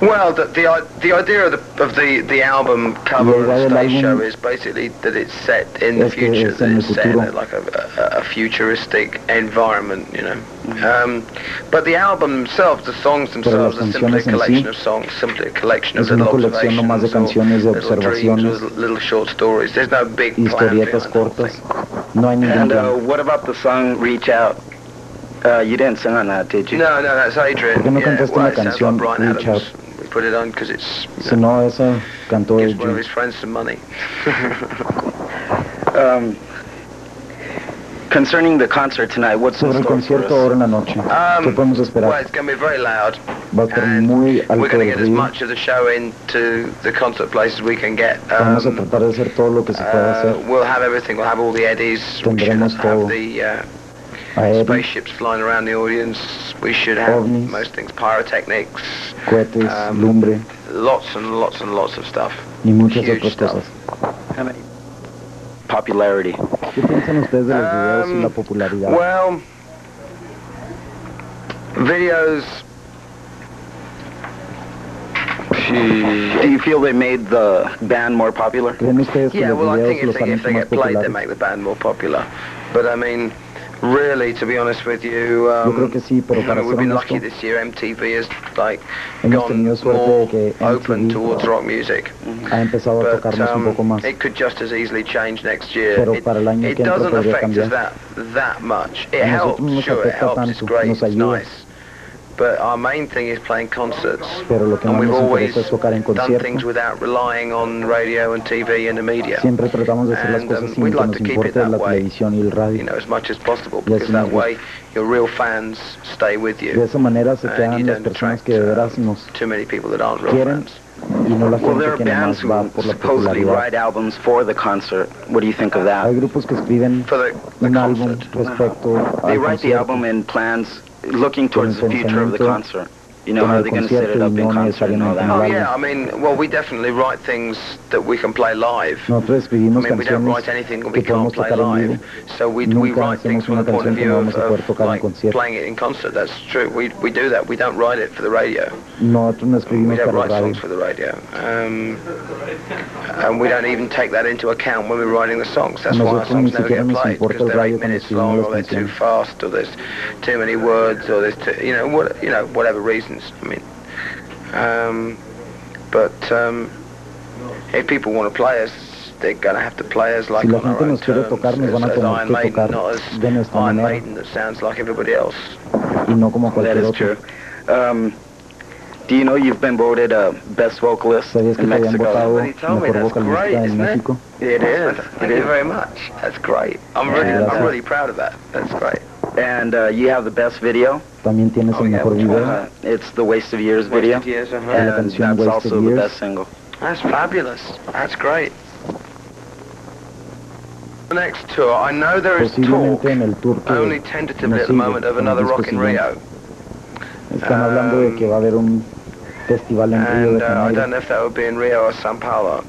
Well, the idea of the album cover and stage show is basically that it's set in the future, that it's set in like a futuristic environment, you know. But the album themselves, the songs themselves, are simply a collection of songs, simply a collection of little observations, little dreams, little short stories. There's no big plan behind the whole thing. And what about the song "Reach Out"? You didn't sing on that, did you? No, that's Adrian. ¿Por qué no cantaste una canción, Reach Out? We put it on because it's, si no, esa cantó gives one of his friends some money. Concerning the concert tonight, what's in Sobre el store for concierto ahora en la noche, ¿qué podemos Well, esperar? it's going to be very loud. Va a estar And muy we're alto going to el get as ruido. much of the show into the concert places we can get. Vamos a tratar de hacer todo lo que se pueda hacer. We'll have everything. We'll have all the eddies. We should Tendremos todo. have the Aéreos, spaceships flying around the audience. We should have ovnis, most things, pyrotechnics, cohetes, lumbre lots and lots and lots of stuff. y muchas Huge otras stuff. cosas. How many? Popularity. ¿Qué piensan ustedes de los videos y la popularidad? Well, videos. Do you feel they made the band more popular? ¿Creen ustedes que Yeah, los well, I videos think los han if hecho they más get played, they populares? make the band more popular. But I mean, really, to be honest with you, Yo creo que sí, pero para we've ser been honesto, lucky this year. MTV has like hemos gone tenido suerte more de que open MTV towards rock music. ha empezado a But tocarnos un poco más. it could just as easily change next year. Pero It, para el año it que entra doesn't podría affect us cambiar. that much. It A helps, nosotros nos sure, it afecta helps. It's tanto, great, nos it's ayuda. nice. But our main thing is playing concerts. Pero lo que And más we've nos always interesa es tocar en done things concierto. without relying on radio and TV and the media. Siempre tratamos de hacer las And, cosas sin we'd que like nos to keep it importe that la way. televisión y el You radio. know, as much as possible, Y because así that nos way your real fans stay with De you. esa manera se And quedan you las don't personas attract que de veras nos too many people that aren't real quieren fans. y no la Well, there gente are que bands nomás va who por la supposedly popularidad. write albums for the concert. What do you think of that? Hay grupos que escriben For the un álbum concert. respecto They al write the concierto. album in plans looking towards the future of the concert. You know, con how el are they going to set it concierto up y in no concert and all necesariamente en that? Oh el yeah, álbum. I mean, well, we definitely write things that we can play live. Nosotros I escribimos mean, we don't canciones write anything that que we can't podemos play tocar en live. vivo. So we Nunca write things hacemos from una the point canción of que view no vamos a poder of tocar en like concierto. playing it in concert. That's true. We do that. We don't write it for the radio. Nosotros no We escribimos don't para write la radio. songs for the radio. And we don't even take that into account when we're writing the songs. That's why our Nosotros ni songs never siquiera get nos played, importa because el they're radio 8 cuando minutes escribimos long, las or they're too canciones. fast, or there's too many words, or there's too, whatever reasons. I mean, but if people want to play us, they're going to have to play us like Si la on our gente own nos quiere terms, tocar, nos van a as tener Iron que Maiden, tocar not de as nuestra Iron manera Maiden that sounds like everybody else. y no como That cualquier is otro. true. Do you know you've been voted best vocalist ¿Sabías que in te habían Mexico? votado Somebody told me, mejor that's vocalista great, en isn't it? México? It is. Thank you very much. That's great. I'm really proud of that. That's great. And you have the best video. También tienes el yeah, mejor which one? video. It's the Waste of Years video. Wasted Years, uh-huh. la And canción that's Wasted also the Years. best single. That's fabulous. That's great. The next tour, I know there is talk, Posiblemente en el tour que only tentatively nos at the sigue, moment, of con el another disco Rock in siguiente. Rio. Están hablando de que va a haber un festival en Río And de I don't Janeiro, know if that would be in Rio or Sao Paulo.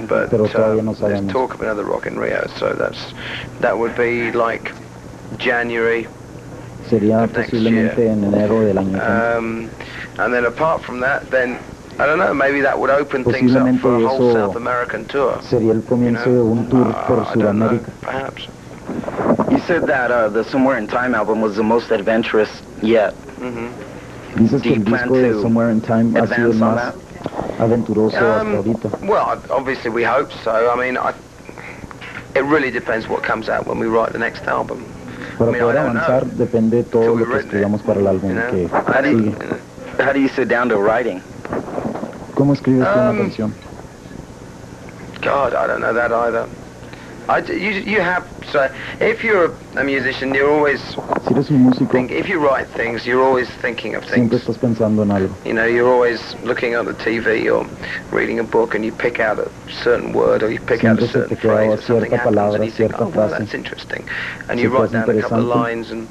But pero todavía no there's sabemos. talk of another Rock in Rio, so that would be like January. Sería of next posiblemente year. en enero del año que entra. And then apart from that, then I don't know, maybe that would open things up for a Posiblemente whole eso South American tour. Sería el comienzo de un tour por I don't know, Sudamérica. perhaps. You said that the Somewhere in Time album was the most adventurous yet. hmm Dices Do que you el plan disco de to Somewhere in Time ha sido el advance on más aventuroso hasta ahorita. Well, obviously we hope so. I mean, it really depends what comes out when we write the next album. Para I mean, poder I don't avanzar know. depende de todo Till lo we've que written escribamos it, para el álbum you know? que How do you- sigue. How do you sit down to writing? ¿Cómo escribes tú una canción? God, I don't know that either. You have, so if you're a musician, you're always Si eres un músico, if you write things, you're always thinking of siempre things. estás pensando en algo. You know, you're always looking at the TV or reading a book, and you pick out a certain word or you pick out a Siempre se certain te queda phrase, or something cierta happens, palabra, and you think, cierta oh, wow, frase. that's interesting. And Se you te write hace down a couple of interesante lines, and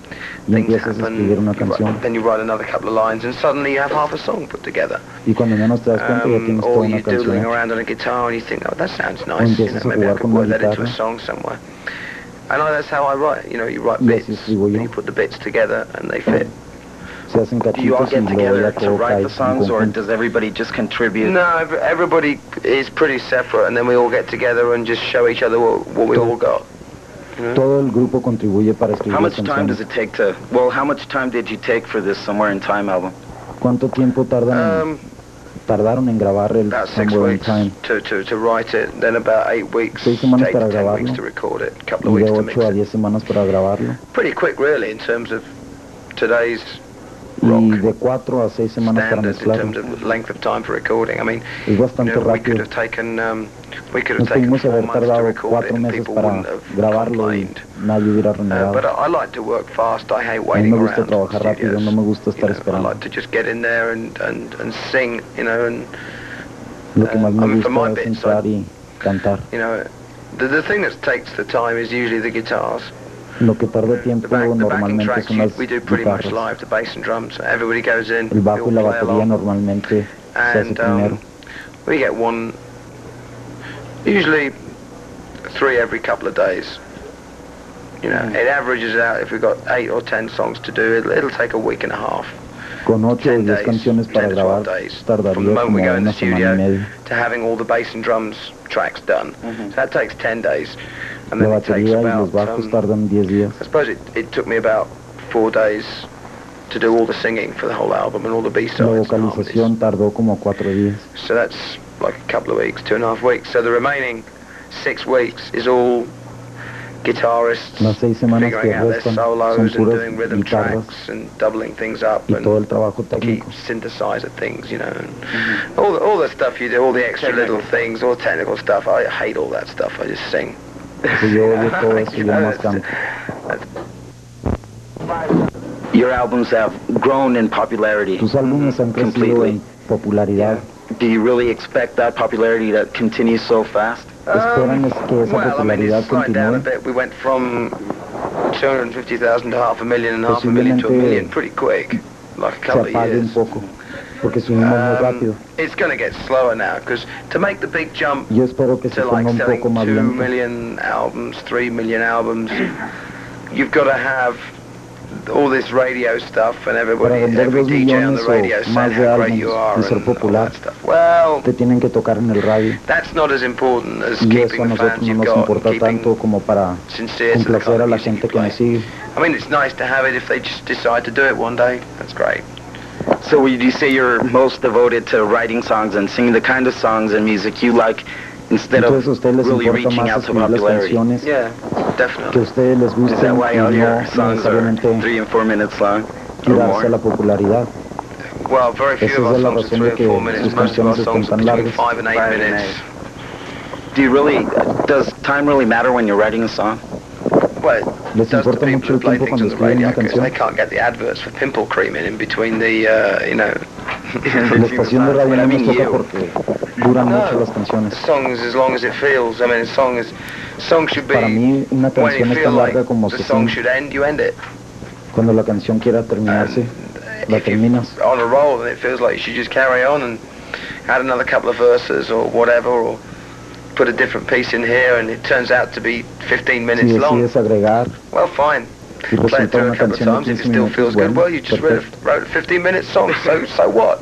y things empiezas a happen. escribir una You write- canción. then you write another couple of lines, and suddenly you have half a song put together. Y cuando menos te das cuenta ya tienes toda Or una you're doodling canción. around on a guitar, and you think, oh, that sounds O nice. You empiezas know, a maybe I jugar could con work la that into a guitarra. song somewhere. And that's how I write. You know, you write Y bits, así escribo and yo. you put the bits together, and they fit. Se hacen Do you all cachitos y get luego ya together to todo write cae the en songs, or conjunto. does everybody just contribute? No, everybody is pretty separate, and then we all get together and just show each other what we all got. You know? Todo el grupo contribuye para escribir How las much time does canciones. it take to, well, how much time did you take for this Somewhere in Time album? ¿Cuánto tiempo tardaron en grabar el About 6 Somewhere in weeks Time? to write it, then about 8 weeks, 6 semanas 8 para to 10 grabarlo, weeks to record it, a couple Y of de weeks to mix 8 a it. 10 semanas para grabarlo. Pretty quick, really, in terms of today's Y rock de 4 a 6 semanas para standards in mezclarlo. terms of length of time for recording. I mean, Es bastante we could rápido. have taken we could Nos have taken pudimos 4 haber months to tardado record it 4 and meses people para wouldn't have grabarlo y complained. nadie hubiera renegado. But I like to work fast. I hate A mí waiting me gusta around trabajar rápido, studios. no me gusta You estar know, I esperando. like to just get in there and sing, you know, and Lo que más I me mean, for my gusta es bits, entrar y cantar. you know, the thing that takes the time is usually the guitars. Lo que tarda The tiempo backing normalmente tracks son las we do pretty much guitarras. live, the bass and drums. Everybody goes in, El we bajo all y la play batería along, normalmente se hace and primero. we get one, usually 3 every couple of days. You know, it averages out, if we've got 8 or 10 songs to do, it'll take a week and a half. Con 8 o 10 10 days, canciones para 10 to 12 grabar days, tardaría from the moment we como go in the una semana y studio media. to having all the bass and drums tracks done. So that takes 10 days. And La then it takes batería y los about, bajos tardan 10 días. I suppose it took me about 4 days to do all the singing for the whole album and all the La B-sides and harmonies. vocalización tardó como 4 días. So that's like a couple of weeks, 2.5 weeks. So the remaining 6 weeks is all guitarists Las 6 semanas figuring que out their restan son solos and puras doing rhythm guitarras tracks and doubling things up y todo and el trabajo key técnico. synthesizer things, you know, and all the stuff you do, all the extra little things, all the technical stuff. I hate all that stuff. I just sing. Eso yo odio todo eso, You yo know, más canto. Your albums have grown in popularity Tus álbumes han crecido completely. en popularidad. Do you really expect that popularity to continue so fast? ¿Esperan es que esa Well, I mean, popularidad it's slowing down a continúe? bit. We went from 250,000 to 500,000 and 500,000 to 1 million pretty quick, like a Se couple of apague un years. poco, porque subimos muy rápido. It's going to get slower now because to make the big jump Yo espero que se to like ponga un selling poco más 2 lento. million albums, 3 million albums, you've got to have all this radio stuff and Para everybody, vender every 2 DJ on the millones radio o saying más de how great you are álbumes y ser and all popular, that stuff. Well, te tienen que tocar en el radio. that's not as important as Y eso a keeping the nosotros fans no you've nos got and importa tanto keeping como para sincere to the complacer kind a of la music you gente que play. me sigue. I mean, it's nice to have it if they just decide to do it one day. That's great. So would you say you're most devoted to writing songs and singing the kind of songs and music you like instead Entonces a of ustedes les really importa reaching más out to escribir las popularity? canciones Yeah, que a definitely. ustedes les Is gusten that why y all no your songs are necesariamente 3 and 4 minutes long or tirarse a la more? popularidad. Well, very few Esa of our es la songs are razón 3 de or que 4 minutes. sus Most of our canciones estén songs are tan between largas. 5 and 8 5 and minutes. Do you really, does time really matter when you're writing a song? Well, it Les does to importa people mucho who el play tiempo things on cuando the escriben radio una because canción. they can't get the adverts for pimple creaming in between the, you know. La estación de radio I no mean nos toca you. porque duran No. mucho las canciones. Songs as long as it feels. I mean, song should be, Para mí una when canción you es feel tan like larga como the se song siente. should end, you end it. Cuando la canción quiera terminarse, la If you're terminas. on a roll and it feels like you should just carry on and add another couple of verses or whatever, or put a different piece in here and it turns out to be 15 Si minutes long, decides agregar well, fine. y Play it resulta through a una couple of canción de times. If it 15 still minutos, feels good, bueno, well, you just perfecto. wrote a 15-minute song, so what?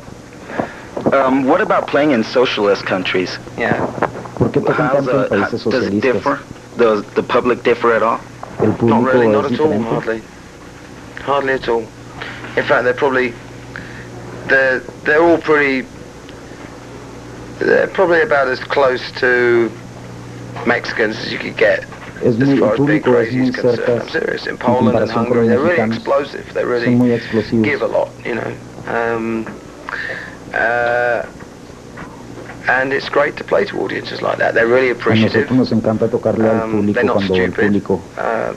What about playing in socialist countries? Yeah. ¿Por qué tocan How's, tanto en países does it socialistas? differ? Does the public differ at all? El Not público really, es not at all, diferente. hardly at all. In fact, they're all pretty, they're probably about as close to Mexicans as you could get. Es As muy, far el as big público es crazy muy is concerned, cerca I'm serious. In en Poland and comparación con Hungary, los they're really mexicanos. explosive. They Son really muy explosivos. give a lot, you know. And it's great to play to audiences like that. They're really A appreciative. nosotros nos encanta tocarle al público They're not cuando el stupid. público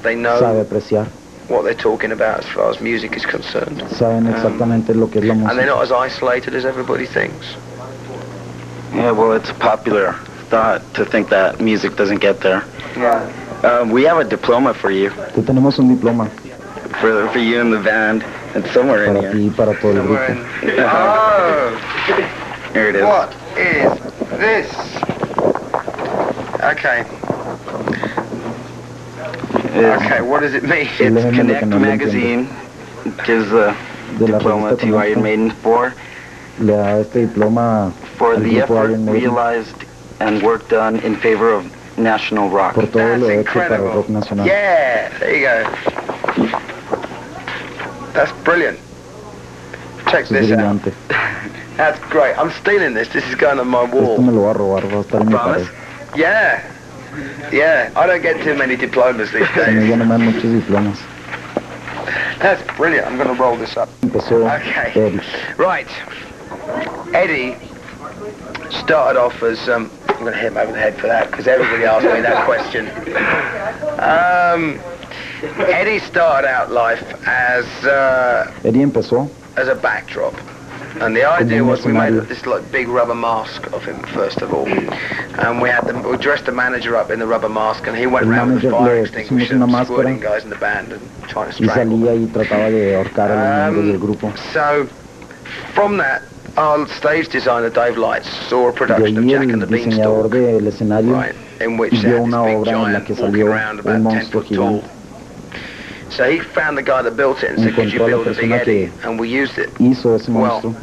They sabe know apreciar, what they're talking about as far as music is concerned. saben exactamente lo que es la And they're música. not as isolated as everybody thinks. Yeah, well, it's a popular thought to think that music doesn't get there. Yeah. We have a diploma for you, Te tenemos un diploma for you and the band. It's somewhere in para ti here. y para todo el Somewhere grupo. in... Oh! Here it is. What is this? Okay. It's, Okay, what does it mean? it's Léeme lo que Connect no lo magazine. Gives the de la diploma revista to Iron Conecta Maiden le da este diploma for al the grupo effort Iron Maiden realized and work done in favor of national rock. por todo lo That's hecho para el incredible. rock nacional. Yeah, there you go. That's brilliant. Check Eso es this out. brillante. That's great. I'm stealing this. This is going on my Esto wall. me lo voy a robar, va a estar en mi pared. Promise? Yeah. Yeah. I don't get too many diplomas these A mí days. ya no me dan muchos diplomas. That's brilliant. I'm going to roll this up. Empezó Okay. Eric. Right. Eddie started off as I'm going to hit him over the head for that because everybody asked me that question. Eddie started out life Eddie empezó as a backdrop. And the idea was we made this like big rubber mask of him first of all, and we dressed the manager up in the rubber mask, and he went around with the fire extinguisher, squirting guys in the band and trying to y strangle salía them. y trataba de ahorcar a los miembros del grupo. So from that, our stage designer Dave Lights saw a De production of ahí Jack and the el diseñador Beanstalk, del escenario right, in which they vio had this una big obra en la giant que walking salió around un about 10 monstruo foot tall. gigante. So he found the guy that built it and said, could you Encontró a la build a big persona Eddie? que And we used it. hizo ese Well, monstruo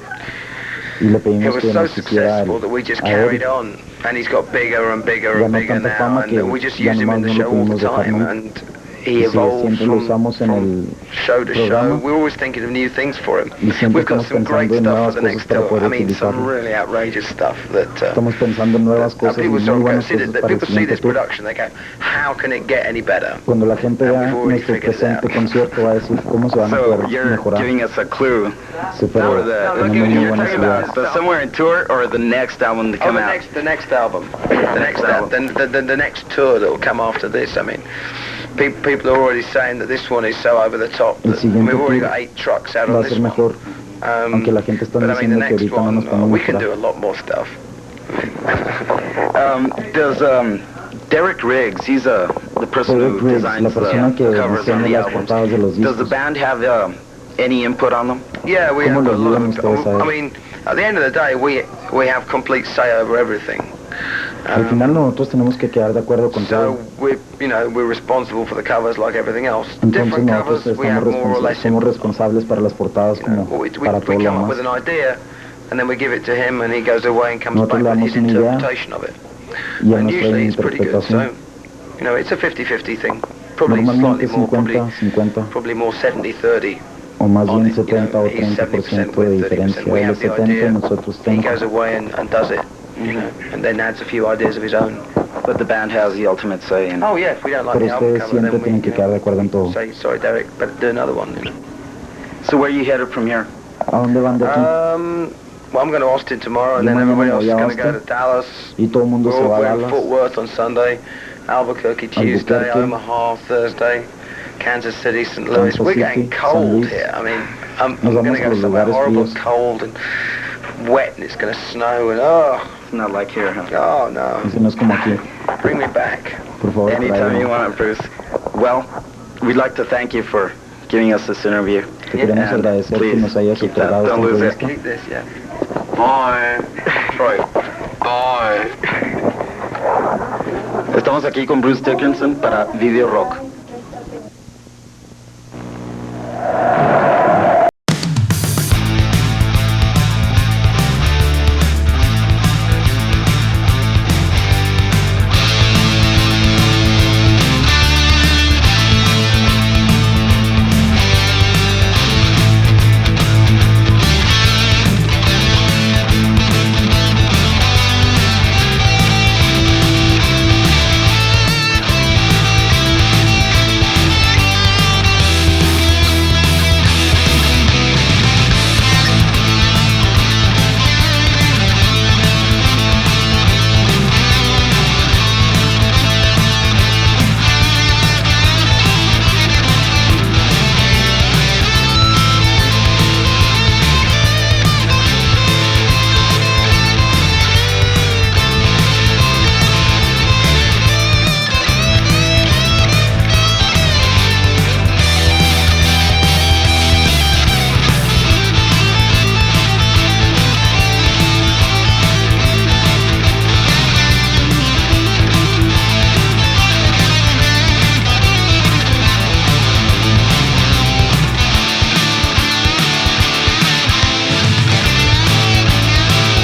y le It pedimos was que so nos hiciera successful that we just a carried Eric. on, and he's got bigger and bigger and Ganó bigger tanta now, fama que and we just ya use him in nomás the no lo show all the pudimos dejar time, nunca. and he Y sí, evolved siempre lo usamos en from el show to show. programa. We're always thinking of new things for him. Y siempre We've got estamos some great pensando en stuff for nuevas the cosas next para tour. poder I mean, some utilizarlo. really outrageous stuff that Estamos pensando en nuevas cosas y people muy sort of go, buenas see cosas that para el people see siguiente this tour. production, they go, how can it get any better? Cuando la gente And vea we've already nuestro figured it presente out. concierto va a decir cómo se van a So poder you're mejorar. giving us a clue Sí, pero for the, tenemos muy you're buenas talking about ideas. the Somewhere in Tour or the next album to come out? The next album, the next tour that will come after this. I mean, people are already saying that this one is so over the top. El That, siguiente we've already tour got 8 trucks out va on a this ser one. mejor, aunque la gente está But I mean, the diciendo que next ahorita no nos one, podemos we can do a mejorar. lot more stuff. Does Derek Riggs, he's the person Derek who Riggs, designs la persona que the covers on diseña the las albums. portadas de los Does the discos. band have any input on them? Yeah, we ¿Cómo have le got a lot ayudan of. ustedes a I él? mean, at the end of the day, we have complete say over everything. Al final nosotros tenemos que quedar de acuerdo con So todo. we're responsible for the covers like everything else. Entonces Different nosotros covers, we have more or less somos input. responsables para las portadas como We para todo come lo up with demás. an idea, and then we give it to him, and he goes away and comes Nosotros back le with his damos una idea interpretation of it. Y a And nuestra usually it's pretty good. So, interpretación. it's a 50-50 thing. Probably Normalmente slightly more, 50-50 probably more 70-30. o más on bien it, 70 o he's 30% 70% de with diferencia. 30%. We Él have es the 70 y idea, nosotros he 30. goes away and does it, and then adds a few ideas of his own. But the band has the ultimate say in Oh yeah, if we don't like Pero the album ustedes cover, siempre then we tienen que quedar de acuerdo en todo. say, sorry Derek, better do another one. So where are you headed from here? ¿A dónde van de aquí? Well, I'm going to Austin tomorrow, and Yo then mañana everybody me else voy is a going to go to Austin. Dallas. Y todo el mundo se va a We're in Dallas. Fort Worth on Sunday, Albuquerque Tuesday, Albuquerque. Omaha Thursday, Kansas City, St. Louis. Kansas We're City, getting St. cold Louis. here. I mean, I'm Nos going vamos to a go los somewhere lugares horrible, fríos. cold and wet, and it's going to snow, and oh It's not like here, huh? no, Eso no es como aquí. bring me back. Por favor, Anytime you tráiganme. want, Bruce. Well, we'd like to thank you for giving us this interview. Te queremos And agradecer que please nos hayas keep that. otorgado esta Don't lose it. entrevista. Keep this, yeah. Bye. Troy. Bye. Estamos aquí con Bruce Dickinson para Video Rock.